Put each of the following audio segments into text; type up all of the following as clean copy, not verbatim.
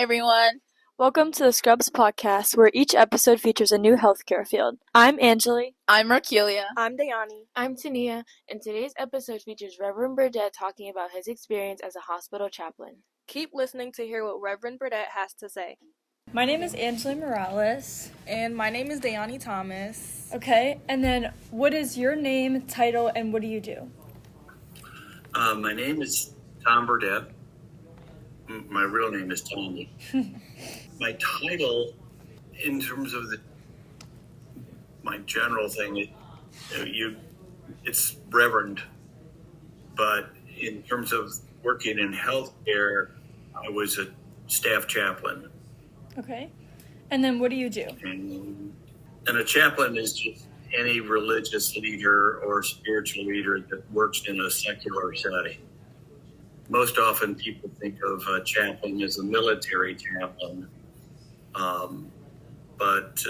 everyone. Welcome to the Scrubs podcast, where each episode features a new healthcare field. I'm Angeli. I'm Rakelia. I'm Dayani. I'm Tania, and today's episode features Reverend Burdette talking about his experience as a hospital chaplain. Keep listening to hear what Reverend Burdette has to say. My name is Angeli Morales. And my name is Dayani Thomas. Okay, and then what is your name, title, and what do you do? My name is Tom Burdette. My real name is Tommy. My title, in terms of my general thing, it's Reverend. But in terms of working in healthcare, I was a staff chaplain. Okay, and then what do you do? And a chaplain is just any religious leader or spiritual leader that works in a secular setting. Most often people think of a chaplain as a military chaplain, but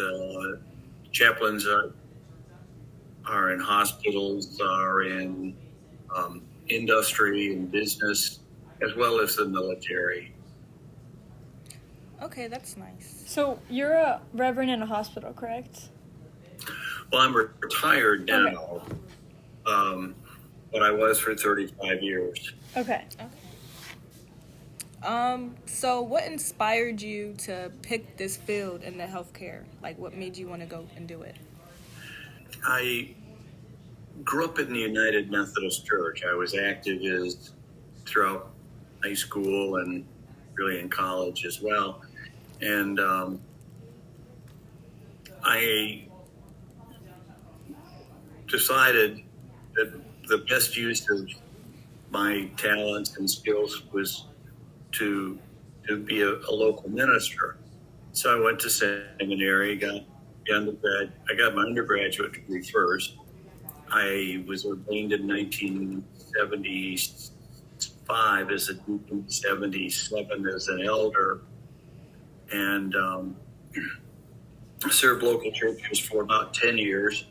chaplains are in hospitals, are in industry and business, as well as the military. Okay, that's nice. So you're a reverend in a hospital, correct? Well, I'm retired now, but I was for 35 years. Okay. So what inspired you to pick this field in the healthcare? Like, what made you want to go and do it? I grew up in the United Methodist Church. I was active throughout high school and really in college as well. And I decided that the best use of my talents and skills was to be a local minister. So I went to seminary, got my undergraduate degree first. I was ordained in 1975 as a deacon, 77 as an elder, and served local churches for about 10 years.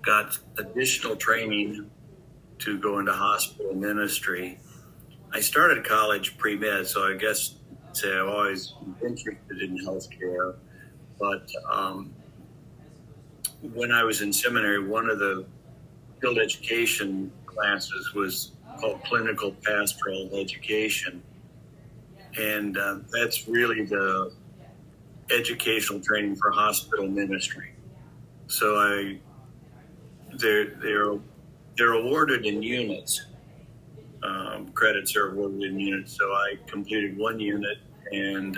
Got additional training to go into hospital ministry. I started college pre-med, so I guess say I've always been interested in healthcare. But when I was in seminary, one of the field education classes was called clinical pastoral education. And that's really the educational training for hospital ministry. So they're awarded in units. Credits are awarded in units. So I completed one unit, and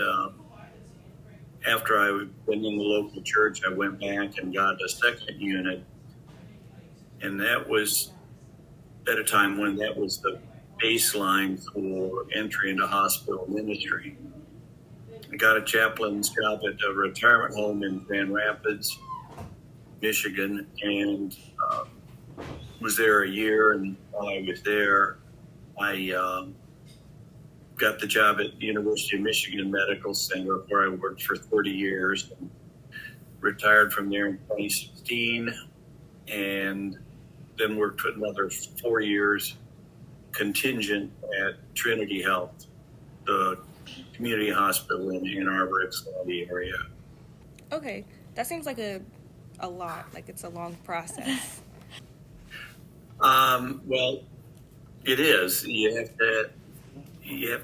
after I had been in the local church, I went back and got a second unit. And that was at a time when that was the baseline for entry into hospital ministry. I got a chaplain's job at a retirement home in Grand Rapids, Michigan, and was there a year. And while I was there, I got the job at the University of Michigan Medical Center, where I worked for 30 years. And retired from there in 2016, and then worked for another 4 years contingent at Trinity Health, the community hospital in Ann Arbor, Ypsilanti area. Okay, that seems like a lot, like it's a long process. Well, it is. You have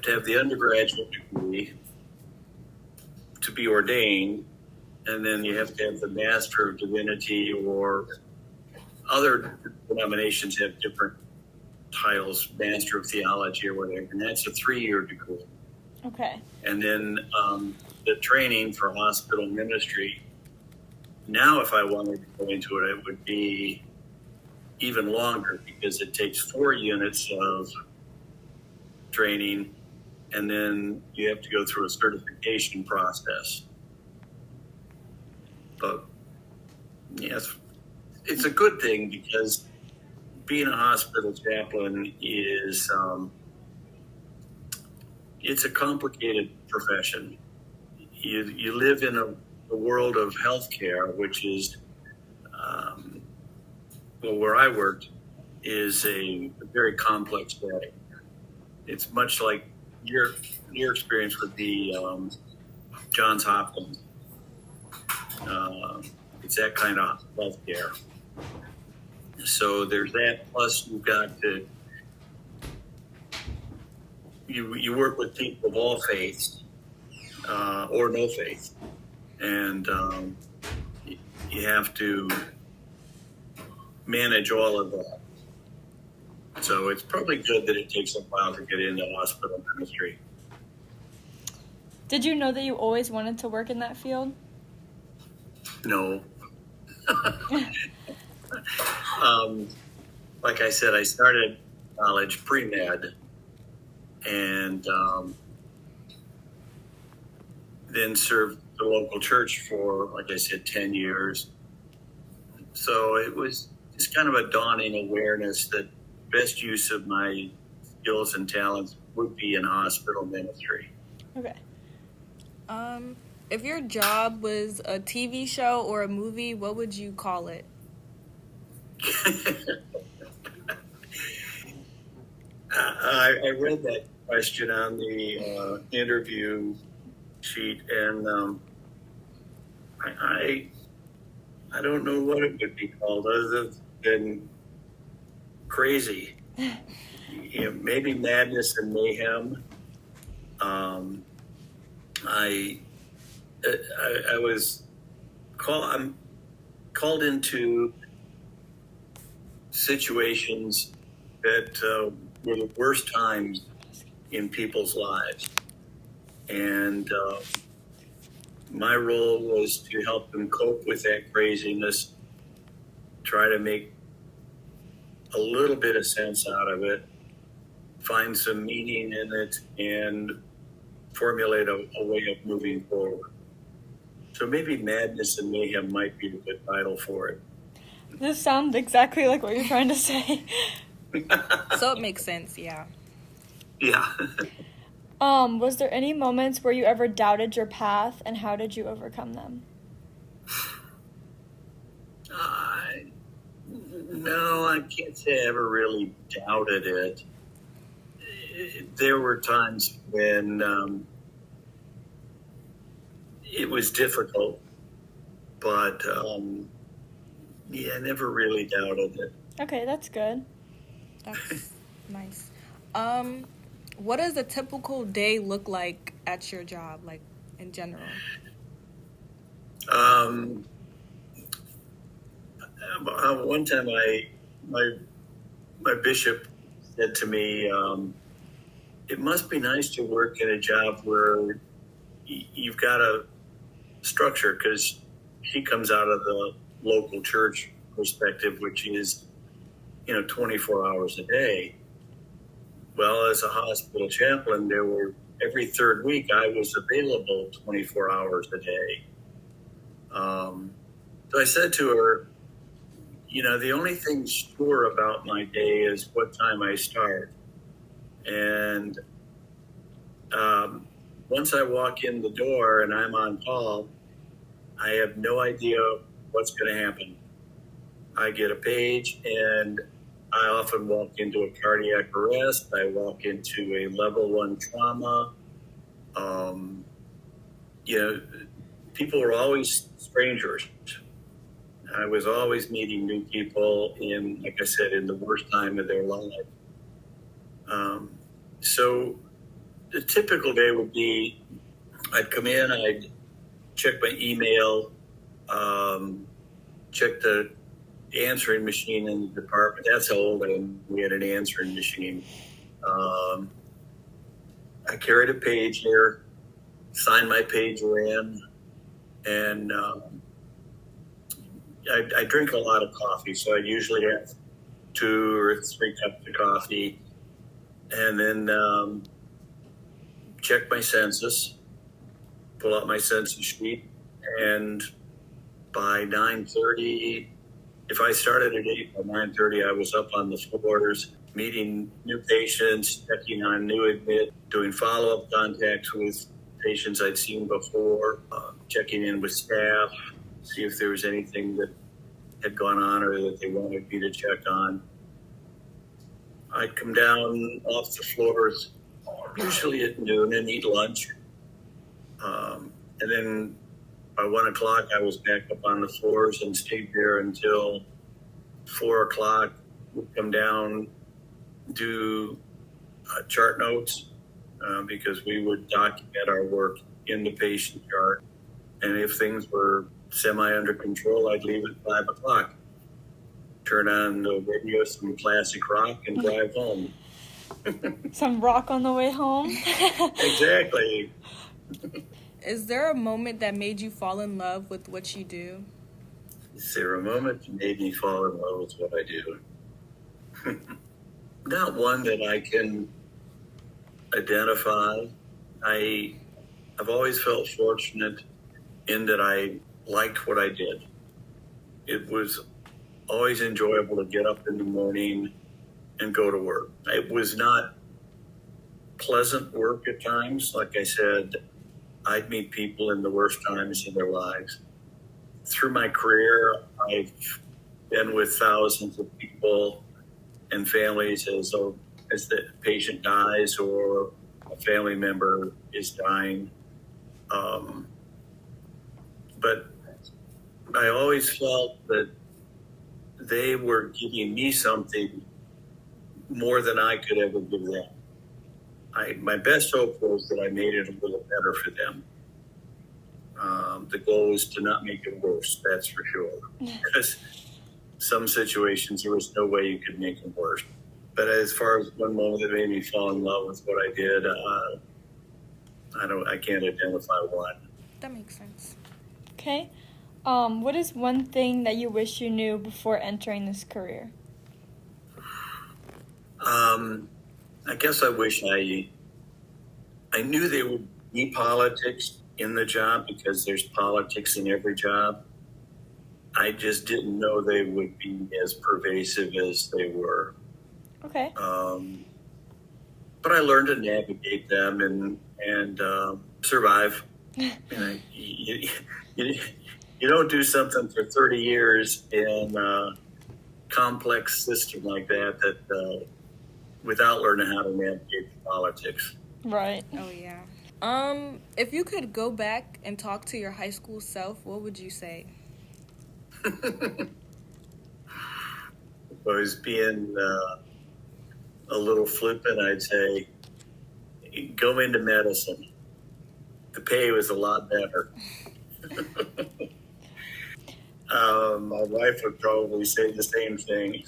to have the undergraduate degree to be ordained, and then you have to have the Master of Divinity, or other denominations have different titles, Master of Theology or whatever, and that's a 3-year degree. Okay. And then the training for hospital ministry, now if I wanted to go into it, it would be even longer, because it takes 4 units of training, and then you have to go through a certification process. But yes, it's a good thing, because being a hospital chaplain is it's a complicated profession. You live in a world of healthcare, which is where I worked is a very complex setting. It's much like your experience would be Johns Hopkins. It's that kind of healthcare. So there's that. Plus, you've got to you work with people of all faiths or no faith, and you have to manage all of that. So it's probably good that it takes a while to get into hospital ministry. Did you know that you always wanted to work in that field? No. Like I said, I started college pre-med and then served the local church for, like I said, 10 years. So it was just kind of a dawning awareness that best use of my skills and talents would be in hospital ministry. Okay. If your job was a TV show or a movie, what would you call it? I read that question on the interview sheet, and I don't know what it would be called other than crazy. Maybe madness and mayhem. I was I'm called into situations that were the worst times in people's lives. And my role was to help them cope with that craziness, try to make a little bit of sense out of it, find some meaning in it, and formulate a way of moving forward. So maybe madness and mayhem might be a good title for it. This sounds exactly like what you're trying to say. So it makes sense, yeah. Yeah. Was there any moments where you ever doubted your path, and how did you overcome them? No, I can't say I ever really doubted it. There were times when it was difficult, but I never really doubted it. Okay, that's good. That's nice. What does a typical day look like at your job, like in general? One time, my bishop said to me, "It must be nice to work in a job where you've got a structure," because he comes out of the local church perspective, which is 24 hours a day. Well, as a hospital chaplain, every third week I was available 24 hours a day. So I said to her, the only thing sure about my day is what time I start. And once I walk in the door and I'm on call, I have no idea what's going to happen. I get a page, and I often walk into a cardiac arrest. I walk into a level 1 trauma. People are always strangers. I was always meeting new people like I said, in the worst time of their life. So the typical day would be I'd come in, I'd check my email, check the answering machine in the department. That's how old I am. We had an answering machine. I carried a page here, signed my pager in, and I drink a lot of coffee, so I usually have 2 or 3 cups of coffee, and then check my census, pull out my census sheet, and by 9:30, if I started at 8, by 9:30, I was up on the floors, meeting new patients, checking on new admit, doing follow-up contacts with patients I'd seen before, checking in with staff, see if there was anything that had gone on or that they wanted me to check on. I'd come down off the floors usually at noon and eat lunch. And then by 1 o'clock, I was back up on the floors and stayed there until 4 o'clock. We'd come down, do chart notes, because we would document our work in the patient chart. And if things were semi under control, I'd leave at 5 o'clock. Turn on the radio, some classic rock, and drive home. Some rock on the way home. Exactly. Is there a moment that made you fall in love with what you do? Is there a moment that made me fall in love with what I do? Not one that I can identify. I've always felt fortunate in that I liked what I did. It was always enjoyable to get up in the morning and go to work. It was not pleasant work at times. Like I said, I'd meet people in the worst times in their lives. Through my career, I've been with thousands of people and families as the patient dies or a family member is dying. But I always felt that they were giving me something more than I could ever give them. My best hope was that I made it a little better for them. The goal is to not make it worse, that's for sure. Because some situations there was no way you could make it worse. But as far as one moment that made me fall in love with what I did, I can't identify one. That makes sense. Okay. What is one thing that you wish you knew before entering this career? I guess I wish I knew there would be politics in the job because there's politics in every job. I just didn't know they would be as pervasive as they were. Okay. But I learned to navigate them and survive. You don't do something for 30 years in a complex system like that without learning how to navigate the politics. Right. Oh, yeah. If you could go back and talk to your high school self, what would you say? If I was being a little flippant, I'd say, go into medicine. The pay was a lot better. My wife would probably say the same thing.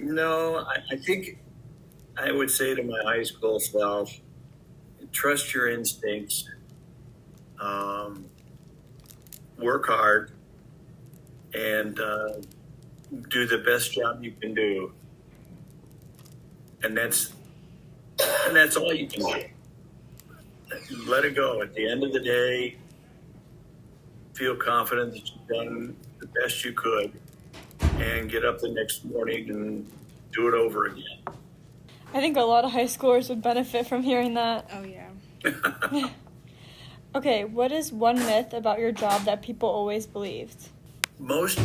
No, I think I would say to my high school self, trust your instincts, work hard, and do the best job you can do. And that's all you can do. Let it go. At the end of the day, feel confident that you've done the best you could and get up the next morning and do it over again. I think a lot of high schoolers would benefit from hearing that. Oh, yeah. Okay, what is one myth about your job that people always believed? Most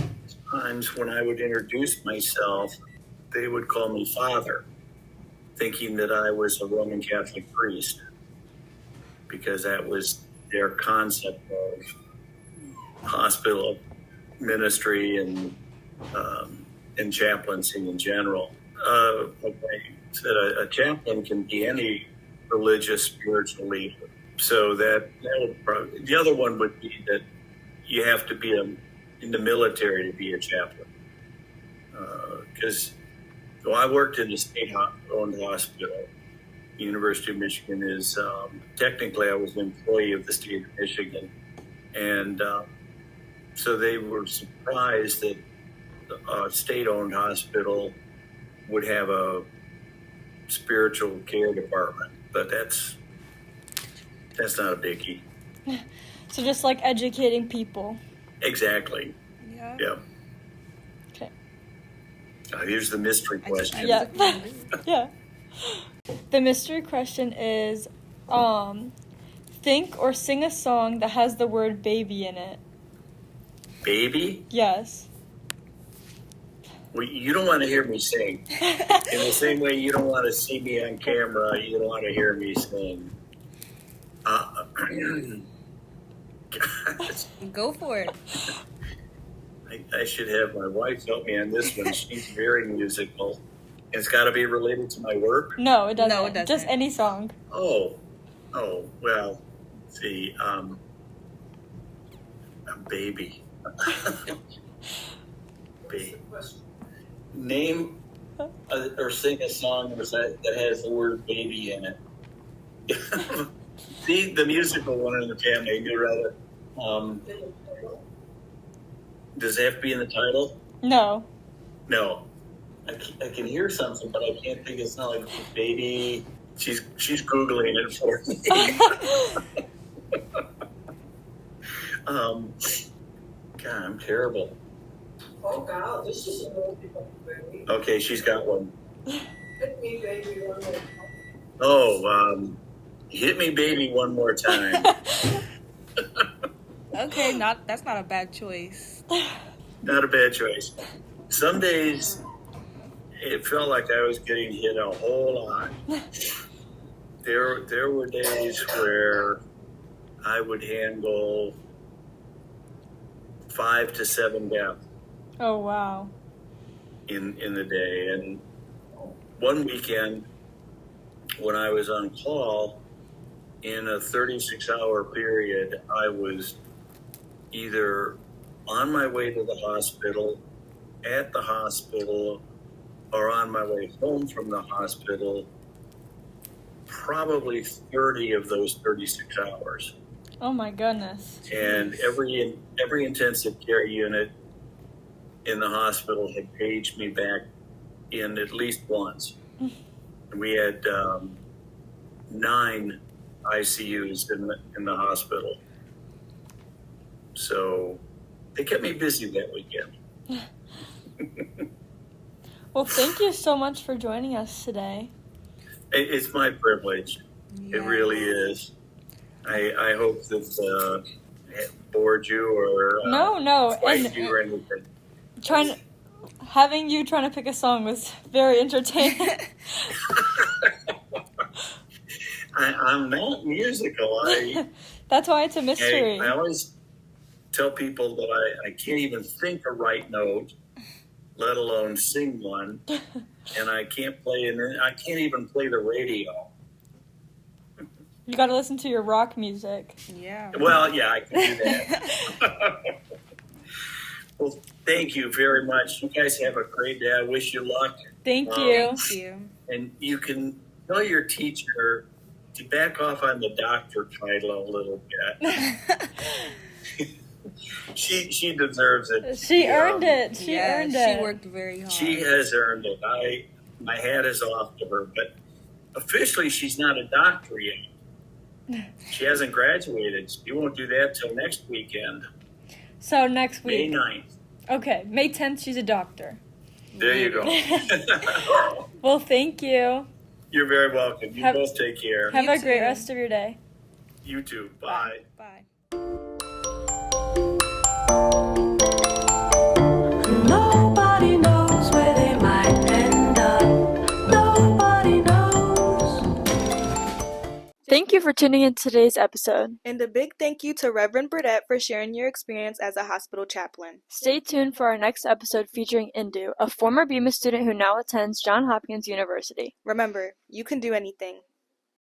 times when I would introduce myself, they would call me father, thinking that I was a Roman Catholic priest, because that was their concept of hospital ministry and chaplaincy in general. A chaplain can be any religious, spiritual leader. So that would probably, the other one would be that you have to be in the military to be a chaplain. Because I worked in a state-owned hospital. The University of Michigan is, technically I was an employee of the state of Michigan. And so they were surprised that a state-owned hospital would have a spiritual care department, but that's not a biggie. So just like educating people. Exactly. Yeah. Yeah. Okay. Here's the mystery question. Yeah. Yeah. The mystery question is, think or sing a song that has the word baby in it. Baby? Yes. Well, you don't want to hear me sing. In the same way you don't want to see me on camera, you don't want to hear me sing. Go for it. I should have my wife help me on this one. She's very musical. It's got to be related to my work? No, it doesn't. No, it doesn't. Just any song. Oh, well, let's see. A baby. Baby. Name or sing a song that has the word baby in it. The musical one in the family, you'd rather. Does it have to be in the title? No. No. I can hear something, but I can't think. It's not like baby. She's Googling it for me. God, I'm terrible. Oh God, this is a baby. Okay, she's got one. Hit me, baby, one more time. Oh, hit me, baby, one more time. Okay, that's not a bad choice. Not a bad choice. Some days it felt like I was getting hit a whole lot. There were days where I would handle 5 to 7 deaths Oh, wow. in the day. And one weekend when I was on call, in a 36-hour period, I was either on my way to the hospital, at the hospital, or on my way home from the hospital, probably 30 of those 36 hours. Oh my goodness. And every intensive care unit in the hospital had paged me back in at least once. And we had 9 ICUs in the hospital. So they kept me busy that weekend. Well, thank you so much for joining us today. It's my privilege. Yeah. It really is. I hope that it bored you or No, frightened you or anything. Having you trying to pick a song was very entertaining. I'm not musical. That's why it's a mystery. I always tell people that I can't even think a right note, let alone sing one, and I can't even play the radio. You got to listen to your rock music. Yeah. Well, yeah, I can do that. Well, thank you very much. You guys have a great day. I wish you luck. Thank you. Thank you. And you can tell your teacher to back off on the doctor title a little bit. She deserves it. She earned it. She earned it. She worked very hard. She has earned it. My hat is off to her, but officially she's not a doctor yet. She hasn't graduated. She won't do that till next weekend. So next week. May 9th. Okay, May 10th, she's a doctor. There you go. Well, thank you. You're very welcome. You both take care. Have You a great too. rest of your day. You too. Bye. Bye. Nobody knows where they might end up. Nobody knows. Thank you for tuning in to today's episode. And a big thank you to Reverend Burdette for sharing your experience as a hospital chaplain. Stay tuned for our next episode featuring Indu, a former BEMA student who now attends Johns Hopkins University. Remember, you can do anything.